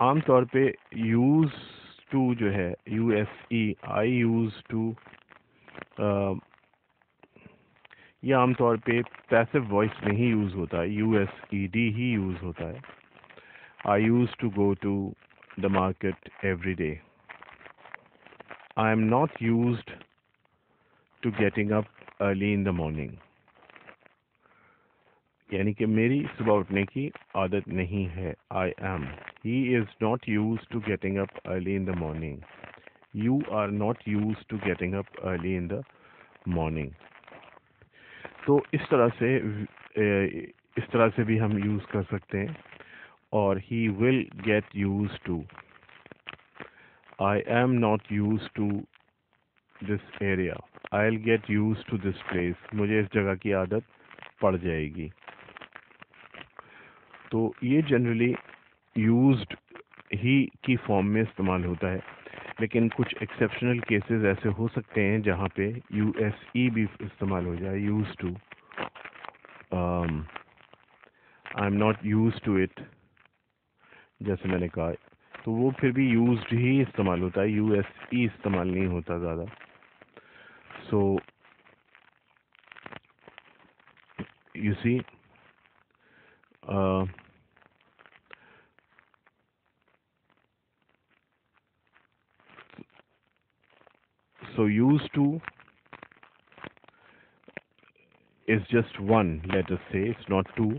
आमतौर पे यूज टू जो है, USE, आई यूज टू, ये आमतौर पे पैसिव वॉइस में ही यूज होता है, USED ही यूज होता है। I use to go to the market every day. I am not used to getting up early in the morning, यानी कि मेरी सुबह उठने की आदत नहीं है। I am, he is not use to getting up early in the morning. You are not use to getting up early in the morning. तो इस तरह से भी हम यूज कर सकते हैं। और he will get use to, I am not use to this area, I will get use to this place, मुझे इस जगह की आदत पड़ जाएगी। तो ये जनरली यूज्ड ही की फॉर्म में इस्तेमाल होता है, लेकिन कुछ एक्सेप्शनल केसेस ऐसे हो सकते हैं जहाँ पे USE भी इस्तेमाल हो जाए, use to. I am not use to it, जैसे मैंने कहा, तो वो फिर भी यूज्ड ही इस्तेमाल होता है, USE इस्तेमाल नहीं होता ज़्यादा। So you see, so used to is just one, let us say, it's not two,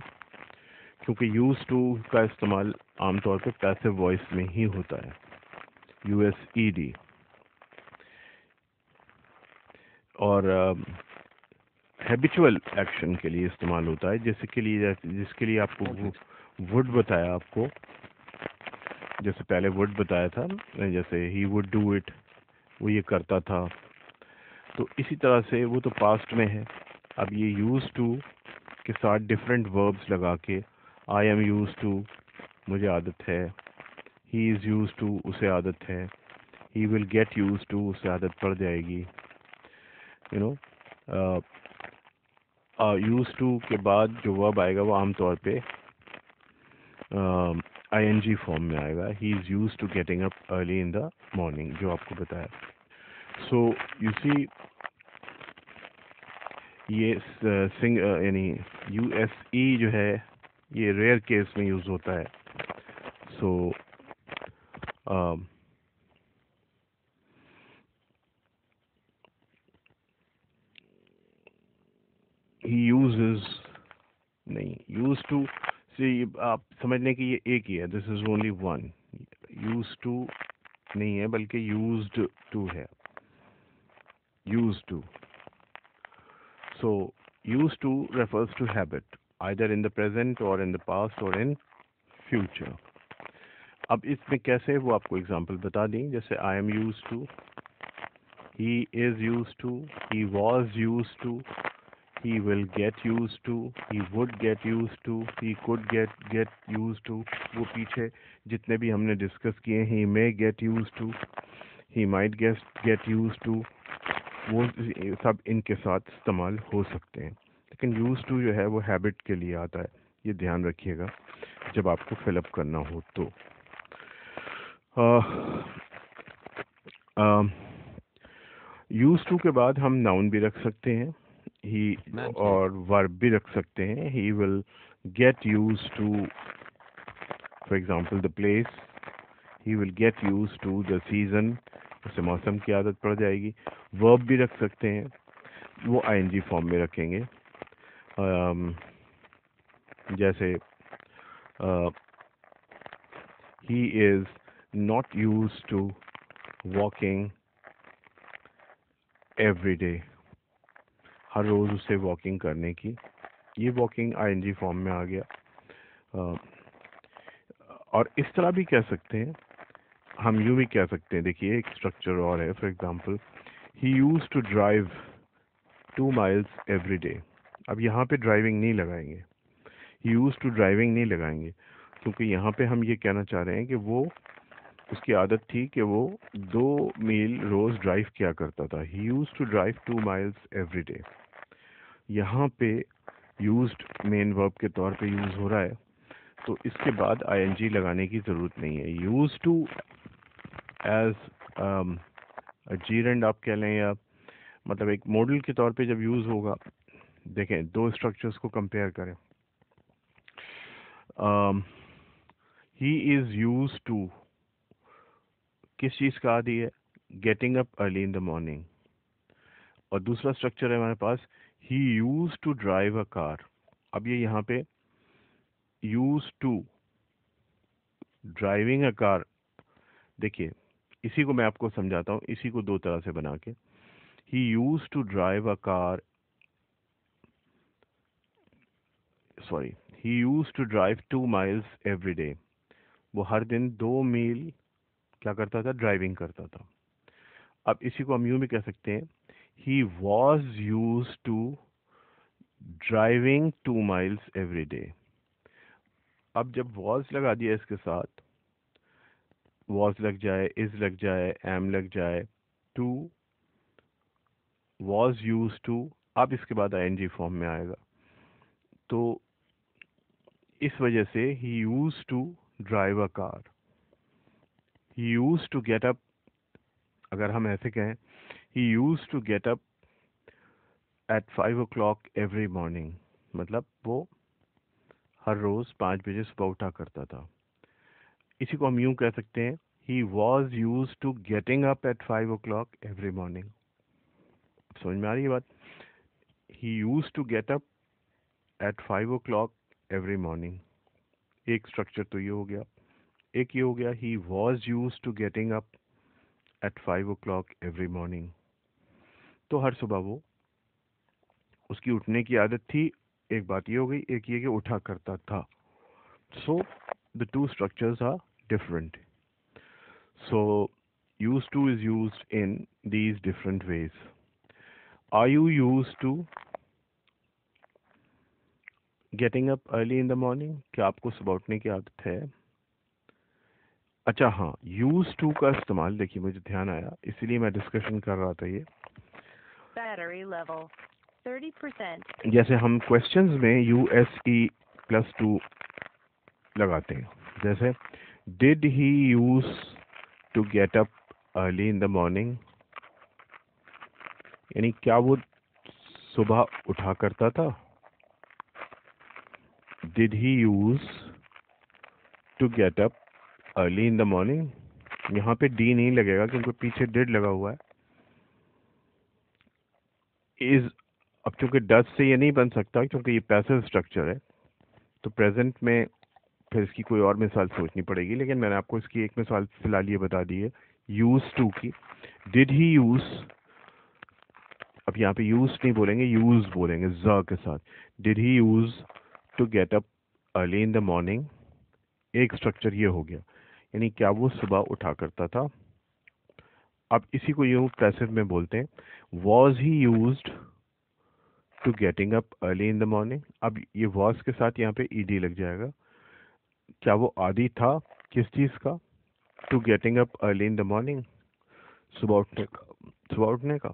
क्योंकि यूज टू का इस्तेमाल आमतौर पे पैसिव वॉइस में ही होता है, यूएसईडी। और हैबिचुअल एक्शन के लिए इस्तेमाल होता है, जैसे के लिए जिसके लिए आपको वुड बताया, आपको जैसे पहले वुड बताया था, जैसे ही वुड डू इट, वो ये करता था। तो इसी तरह से वो तो पास्ट में है। अब ये यूज टू के साथ डिफरेंट वर्ब्स लगा के, आई एम यूज टू, मुझे आदत है, ही इज़ यूज टू, उसे आदत है, he will get use to, उसे आदत पड़ जाएगी, यू नो। यूज टू के बाद जो वर्ब आएगा वो आमतौर पे ING फॉर्म में आएगा, he is use to getting up early in the morning, जो आपको बताया। सो यू सी, ये यानी USE जो है, ये रेयर केस में यूज़ होता है। सो ही यूजेस, नहीं, यूज टू से आप समझने की ये एक ही है, this is only one. Use to नहीं है, बल्कि यूज्ड टू है, use to. So use to refers to habit, either in the present or in the past or in future. अब इसमें कैसे, वो आपको एग्जांपल बता दी, जैसे I am use to, he is use to, he was use to, he will get used to, he would get used to, he could get used to। वो पीछे जितने भी हमने डिस्कस किए, he may get used to, he might get used to, वो सब इनके साथ इस्तेमाल हो सकते हैं। लेकिन used to जो है वो हैबिट के लिए आता है, ये ध्यान रखिएगा जब आपको फिलअप करना हो तो। यूज टू के बाद हम नाउन भी रख सकते हैं, ही, और वर्ब भी रख सकते हैं। He will get use to, for example the place, he will get use to the season, उसे मौसम की आदत पड़ जाएगी। वर्ब भी रख सकते हैं, वो ING फॉर्म में रखेंगे, जैसे he is not use to walking every day, हर रोज उसे वॉकिंग करने की, ये वॉकिंग ING फॉर्म में आ गया। और इस तरह भी कह सकते हैं, हम यूं भी कह सकते हैं, देखिए एक स्ट्रक्चर और है, for example he use to drive 2 miles every day. अब यहाँ पे ड्राइविंग नहीं लगाएंगे, ही यूज टू ड्राइविंग नहीं लगाएंगे, क्योंकि यहाँ पे हम ये कहना चाह रहे हैं कि वो, उसकी आदत थी कि वो 2 मील रोज ड्राइव किया करता था। He use to drive 2 miles every day. यहाँ पे यूज्ड मेन वर्ब के तौर पे यूज हो रहा है, तो इसके बाद ING लगाने की ज़रूरत नहीं है। यूज टू एज जीरेंड आप कह लें, या मतलब एक मॉडल के तौर पे जब यूज़ होगा, देखें दो स्ट्रक्चर्स को कंपेयर करें। ही इज़ यूज टू किस चीज़ का आदि है, getting up early in the morning. और दूसरा स्ट्रक्चर है हमारे पास, he use to drive a car. अब ये यहाँ पे use to driving a car, देखिए इसी को मैं आपको समझाता हूँ, इसी को दो तरह से बना के। He use to drive a car, sorry, he use to drive 2 miles every day. वो हर दिन 2 मील क्या करता था, ड्राइविंग करता था। अब इसी को हम यूं भी कह सकते हैं, he was use to driving 2 miles every day. अब जब वॉज लगा दिया इसके साथ, वॉज लग जाए, इज लग जाए, एम लग जाए, टू, वॉज यूज टू, अब इसके बाद ING फॉर्म में आएगा। तो इस वजह से he use to drive a car, he use to get up, अगर हम ऐसे कहें, he use to get up at 5 o'clock every morning, मतलब वो हर रोज 5 बजे सुबह उठा करता था। इसी को हम यूं कह सकते हैं, he was use to getting up at 5 o'clock every morning. समझ में आ रही है बात? He use to get up at 5 o'clock every morning. एक स्ट्रक्चर तो ये हो गया। एक ये हो गया he was use to getting up at 5 o'clock every morning. तो हर सुबह वो उसकी उठने की आदत थी। एक बात ये हो गई, एक ये कि उठा करता था। So the two structures are different. So used to is used in these different ways. Are you used to getting up early in the morning? क्या आपको सुबह उठने की आदत है? अच्छा हाँ, यूज टू का इस्तेमाल देखिए मुझे ध्यान आया, इसीलिए मैं डिस्कशन कर रहा था ये। Battery level 30%. जैसे हम क्वेश्चंस में USE+2 लगाते हैं, जैसे did he use to get up early in the morning, यानी क्या वो सुबह उठा करता था। Did he use to get up early in the morning, यहाँ पे डी नहीं लगेगा क्योंकि पीछे डिड लगा हुआ है। इज, अब चूंकि डज से ये नहीं बन सकता क्योंकि ये पैसिव स्ट्रक्चर है, तो प्रेजेंट में फिर इसकी कोई और मिसाल सोचनी पड़ेगी, लेकिन मैंने आपको इसकी एक मिसाल फिलहाल ये बता दी है यूज टू की। डिड ही यूज, अब यहाँ पे यूज नहीं बोलेंगे, यूज बोलेंगे ज के साथ। Did he use to get up early in the morning, एक स्ट्रक्चर ये हो गया, यानी क्या वो सुबह उठा करता था। अब इसी को यूं पैसिव में बोलते हैं, was he used to getting up early in the morning. अब ये वॉज के साथ यहाँ पे ईडी लग जाएगा, क्या वो आदि था किस चीज का, to getting up early in the morning, सुबह उठने का, सुबह उठने का।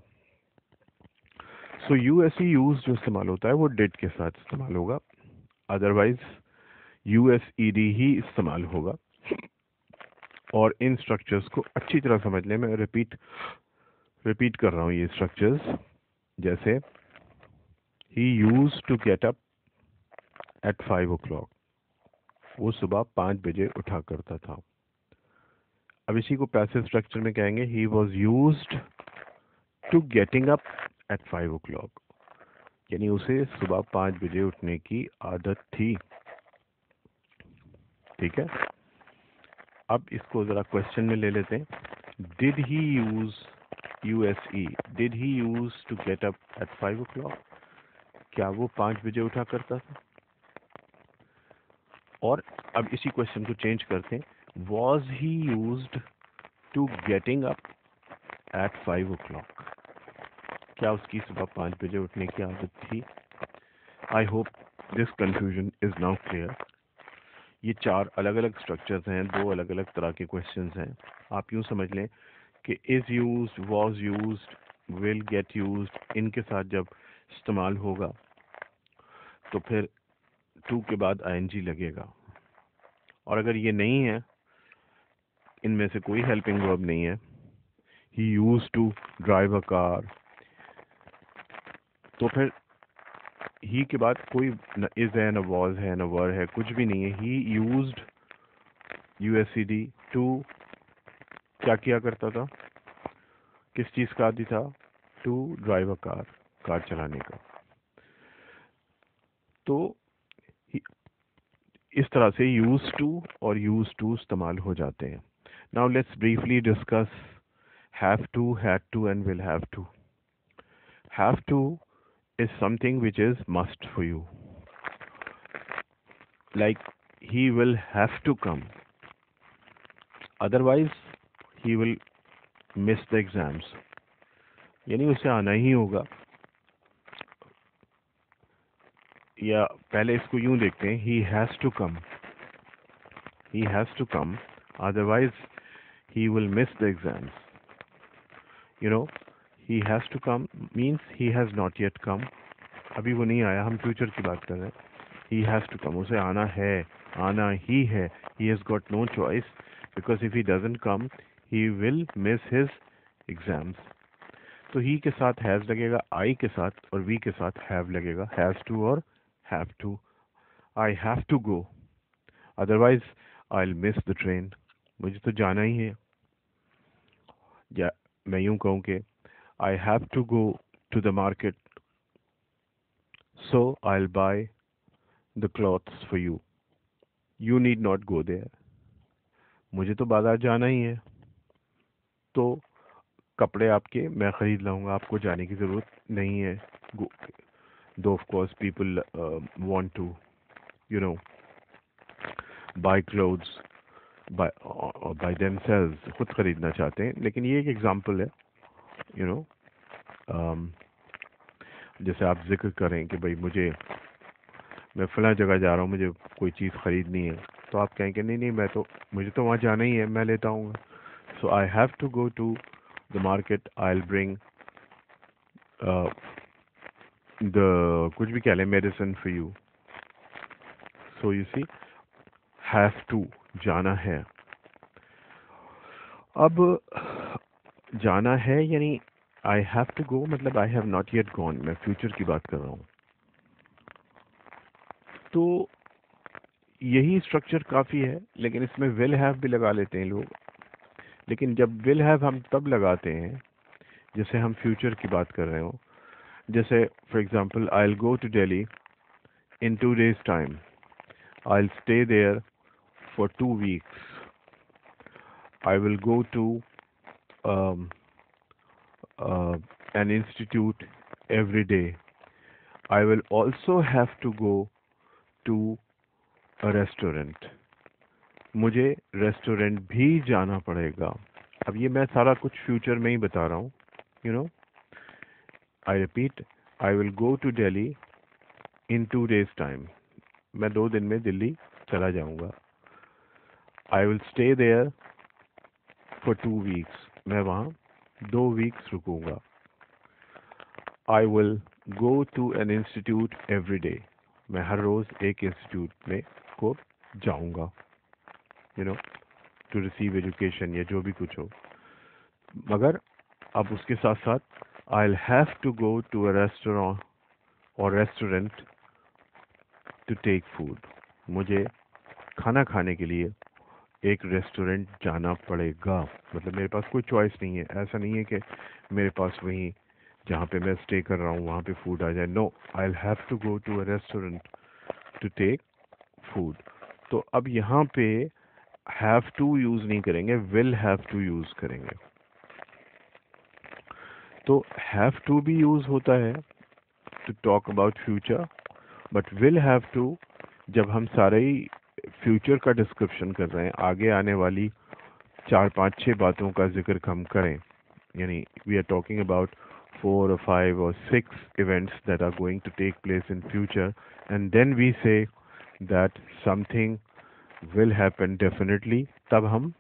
सो यूएसई यूज जो इस्तेमाल होता है वो डिड के साथ इस्तेमाल होगा, अदरवाइज यूएसईडी ही इस्तेमाल होगा। और इन स्ट्रक्चर्स को अच्छी तरह समझने में रिपीट कर रहा हूँ ये स्ट्रक्चर्स, जैसे he use to get up at 5 o'clock, वो सुबह 5 बजे उठा करता था। अब इसी को पैसिव स्ट्रक्चर में कहेंगे he was used to getting up at 5 o'clock, यानी उसे सुबह 5 बजे उठने की आदत थी। ठीक है, अब इसको जरा क्वेश्चन में ले लेते हैं। Did he use, U S E, did he use to get up at 5 o'clock, क्या वो 5 बजे उठा करता था। और अब इसी क्वेश्चन को चेंज करते हैं, was he used to getting up at 5 o'clock, क्या उसकी सुबह 5 बजे उठने की आदत थी। I hope this confusion is now clear. ये 4 अलग अलग स्ट्रक्चर्स हैं, 2 अलग अलग तरह के क्वेश्चंस हैं। आप यूं समझ लें कि is used, was used, will get used, इनके साथ जब इस्तेमाल होगा तो फिर टू के बाद आईएनजी लगेगा। और अगर ये नहीं है, इनमें से कोई हेल्पिंग वर्ब नहीं है, he used to drive a car, तो फिर ही के बाद कोई न इज है, न वॉज है, न वर है, कुछ भी नहीं है। ही यूज्ड यूएससीडी टू, क्या किया करता था, किस चीज का आदि था, to drive a car, car चलाने का। तो इस तरह से यूज टू और यूज टू इस्तेमाल हो जाते हैं। Now let's briefly discuss have to, had to and will have to. Have to is something which is must for you, like he will have to come, otherwise he will miss the exams, यानी उसे आना ही होगा। या पहले इसको यूं देखते हैं, he has to come, he has to come, otherwise he will miss the exams. You know, he has to come means he has not yet come, अभी वो नहीं आया, हम फ्यूचर की बात कर रहे हैं। he has to come, उसे आना है, आना ही है, he has got no choice, because if he doesn't come he will miss his exams. तो he के साथ has लगेगा, I के साथ और we के साथ have लगेगा, has to और have to। I have to go, otherwise I'll miss the train, मुझे तो जाना ही है। या मैं यूं कहूँ कि I have to go to the market, So I'll buy the clothes for you. You need not go there. मुझे तो बाजार जाना ही है, तो कपड़े आपके मैं खरीद लाऊंगा, आपको जाने की ज़रूरत नहीं है. Though of course people want to, you know, buy clothes by themselves, खुद खरीदना चाहते हैं, लेकिन ये एक एग्जांपल है, you know. जैसे आप जिक्र करें कि भाई मैं फला जगह जा रहा हूँ, मुझे कोई चीज़ खरीदनी है, तो आप कहेंगे नहीं नहीं मुझे तो वहाँ जाना ही है, मैं लेता हूँ. So I have to go to the market, I will bring the कुछ भी कह लें medicine for you. So you see, have to, जाना है. अब जाना है यानी आई हैव टू गो, मतलब I have not yet gone, मैं फ्यूचर की बात कर रहा हूँ. तो यही स्ट्रक्चर काफ़ी है, लेकिन इसमें विल हैव भी लगा लेते हैं लोग. लेकिन जब विल हैव हम तब लगाते हैं जैसे हम फ्यूचर की बात कर रहे हो. जैसे for example, I will go to Delhi in 2 days time. I'll stay there for 2 weeks. I will go to um, uh, an institute every day. I will also have to go to a restaurant. मुझे restaurant भी जाना पड़ेगा. अब ये मैं सारा कुछ future में ही बता रहा हूँ. You know, I repeat, I will go to Delhi in 2 days time. मैं 2 दिन में दिल्ली चला जाऊंगा. I will stay there for 2 weeks. मैं वहाँ 2 weeks रुकूंगा. I will go to an institute every day. मैं हर रोज़ एक इंस्टीट्यूट में को जाऊंगा, you know, to receive education या जो भी कुछ हो. मगर अब उसके साथ साथ I will have to go to a restaurant to take food. मुझे खाना खाने के लिए एक रेस्टोरेंट जाना पड़ेगा. मतलब मेरे पास कोई चॉइस नहीं है. ऐसा नहीं है कि मेरे पास वहीं जहाँ पे मैं स्टे कर रहा हूँ वहाँ पे फूड आ जाए. No, I will have to go to a restaurant to take food. तो अब यहाँ पे हैव टू यूज़ नहीं करेंगे, विल हैव टू यूज़ करेंगे. तो हैव टू भी यूज़ होता है to talk about future, but will have to जब हम सारे ही फ्यूचर का डिस्क्रिप्शन कर रहे हैं, आगे आने वाली 4 5 6 बातों का जिक्र हम करें, यानी we are talking about 4 or 5 or 6 events that are going to take place in future, and then we say that something will happen definitely, तब हम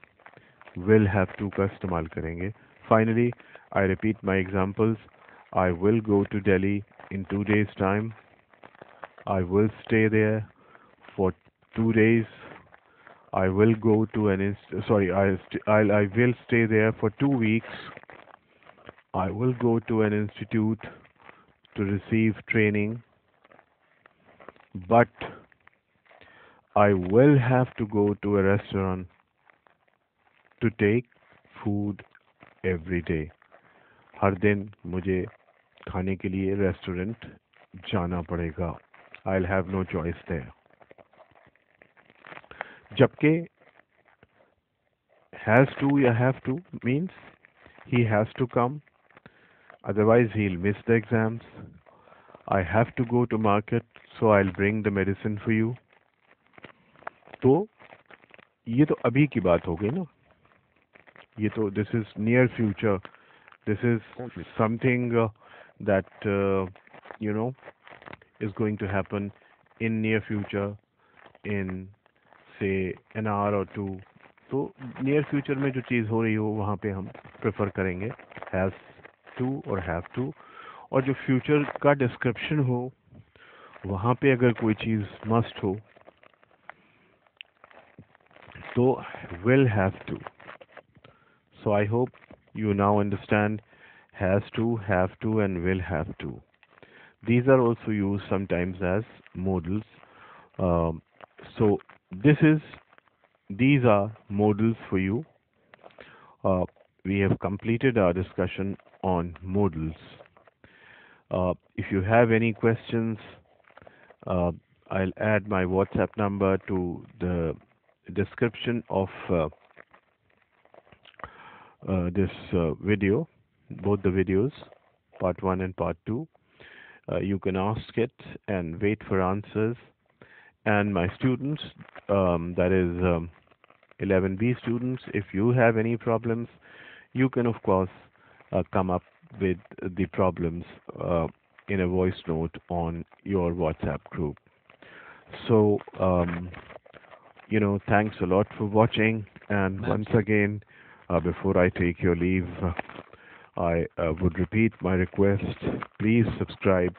will have to का इस्तेमाल करेंगे. Finally, I repeat my examples. I will go to Delhi in 2 days time. I will stay there for 2 days. I will go to I will stay there for 2 weeks. I will go to an institute to receive training, but I will have to go to a restaurant to take food every day. हर दिन मुझे खाने के लिए restaurant जाना पड़ेगा. I'll have no choice there. जबकि has to या have to means he has to come, otherwise he'll miss the exams. I have to go to market, so I'll bring the medicine for you. तो ये तो अभी की बात हो गई ना. ये तो this is near future. This is something that you know is going to happen in near future, in say an hour or two. तो नियर फ्यूचर में जो चीज़ हो रही हो वहाँ पे हम प्रेफर करेंगे हैज़ टू और हैव टू. और जो फ्यूचर का डिस्क्रिप्शन हो वहाँ पे अगर कोई चीज़ मस्ट हो तो will have to. So I hope you now understand has to, have to, and will have to. These are also used sometimes as modals. So these are modals for you. We have completed our discussion on modals. If you have any questions, Uh, I'll add my WhatsApp number to the description of this video, both the videos, part 1 and part 2. You can ask it and wait for answers. And my students, that is 11B students, if you have any problems, you can, of course, come up with the problems in a voice note on your WhatsApp group. So, thanks a lot for watching. And once again, before I take your leave, I would repeat my request. Please subscribe,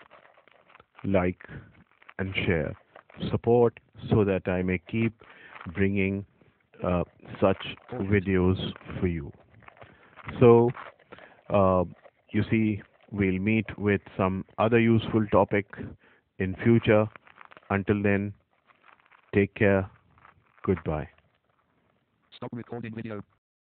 like, and share. Support so that I may keep bringing such videos for you. So, uh, you see, we'll meet with some other useful topic in future. Until then, take care. Goodbye. Stop recording video.